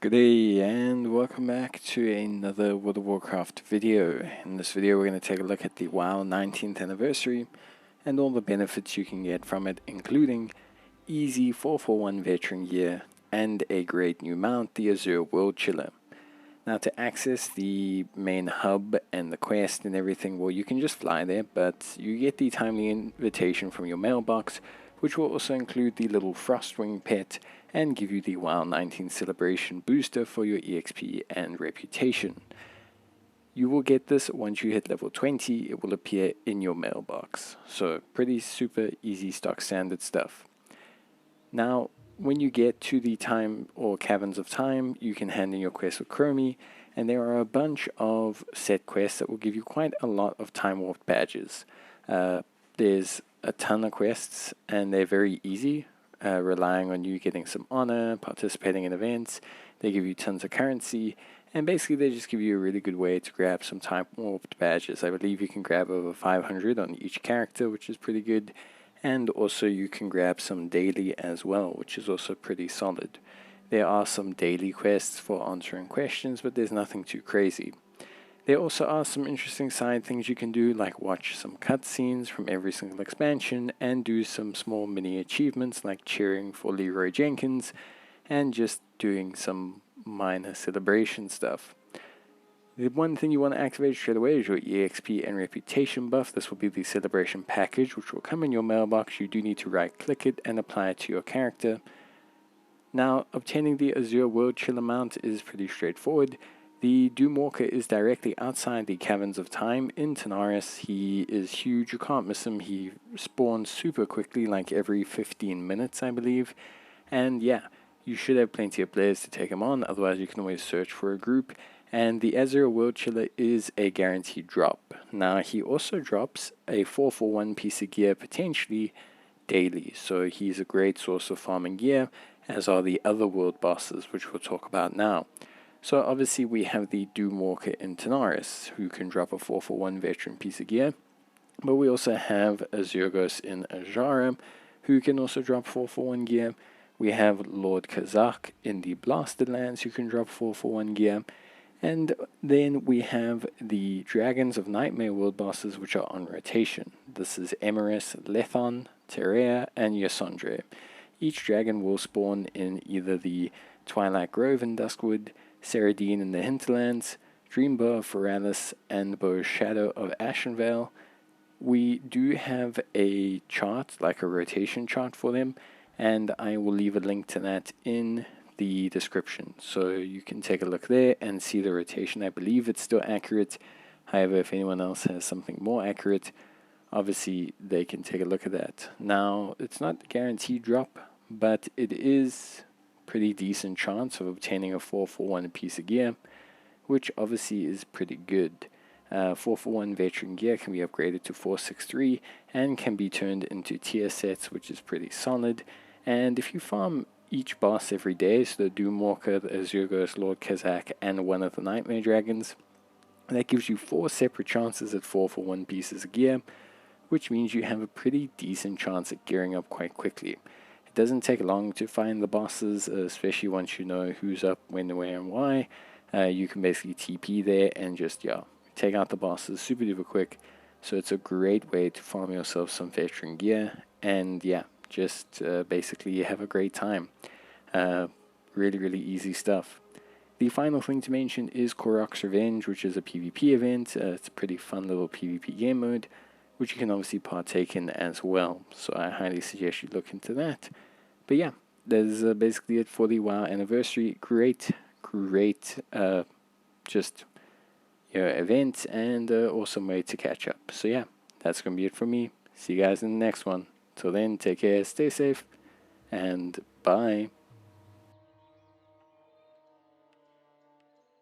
Good day and welcome back to another World of Warcraft video. In this video we're going to take a look at the WoW 19th anniversary and all the benefits you can get from it, including easy 441 veteran gear and a great new mount, the Azure Worldchiller. Now to access the main hub and the quest and everything, well, you can just fly there, but you get the timely invitation from your mailbox, which will also include the Lil Frostwing pet and give you the WoW 19 celebration booster for your EXP and reputation. You will get this once you hit level 20, it will appear in your mailbox. So pretty super easy stock standard stuff. Now, when you get to the time or Caverns of Time, you can hand in your quest with Chromie, and there are a bunch of set quests that will give you quite a lot of time warped badges. There's a ton of quests, and they're very easy, relying on you getting some honor, participating in events. They give you tons of currency, and basically they just give you a really good way to grab some time warped badges. I believe you can grab over 500 on each character, which is pretty good. And also you can grab some daily as well, which is also pretty solid. There are some daily quests for answering questions, but there's nothing too crazy. There also are some interesting side things you can do, like watch some cutscenes from every single expansion and do some small mini achievements like cheering for Leroy Jenkins and just doing some minor celebration stuff. The one thing you want to activate straight away is your EXP and reputation buff. This will be the celebration package, which will come in your mailbox. You do need to right click it and apply it to your character. Now, obtaining the Azure Worldchiller mount is pretty straightforward. The Doomwalker is directly outside the Caverns of Time in Tanaris. He is huge, you can't miss him. He spawns super quickly, like every 15 minutes, I believe. And yeah, you should have plenty of players to take him on, otherwise you can always search for a group. And the Azure Worldchiller is a guaranteed drop. Now, he also drops a 441 piece of gear, potentially daily. So he's a great source of farming gear, as are the other world bosses, which we'll talk about now. So obviously we have the Doomwalker in Tanaris, who can drop a 441 veteran piece of gear. But we also have Azurgos in Azure, who can also drop 441 gear. We have Lord Kazakh in the Blasted Lands, who can drop 441 gear. And then we have the Dragons of Nightmare world bosses, which are on rotation. This is Emerus, Lethon, Terea, and Yasondre. Each dragon will spawn in either the Twilight Grove in Duskwood, Saradine in the Hinterlands, Dreambow of Feralis, and Bow Shadow of Ashenvale. We do have a chart, like a rotation chart for them, and I will leave a link to that in the description, so you can take a look there and see the rotation. I believe it's still accurate. However, if anyone else has something more accurate, obviously they can take a look at that. Now, it's not a guaranteed drop, but it is pretty decent chance of obtaining a 441 piece of gear, which obviously is pretty good. 441 veteran gear can be upgraded to 463 and can be turned into tier sets, which is pretty solid. And if you farm each boss every day, so the Doomwalker, the Azurgos, Lord Kazakh, and one of the Nightmare Dragons, that gives you 4 separate chances at 441 pieces of gear, which means you have a pretty decent chance at gearing up quite quickly. It doesn't take long to find the bosses, especially once you know who's up, when, where, and why. You can basically TP there and just, take out the bosses super duper quick. So it's a great way to farm yourself some veteran gear, and just basically have a great time. Really, really easy stuff. The final thing to mention is Korok's Revenge, which is a PvP event. It's a pretty fun little PvP game mode, which you can obviously partake in as well. So I highly suggest you look into that. But yeah, that is basically it for the WoW anniversary. Great event and awesome way to catch up. So yeah, that's going to be it from me. See you guys in the next one. Till then, take care, stay safe, and bye.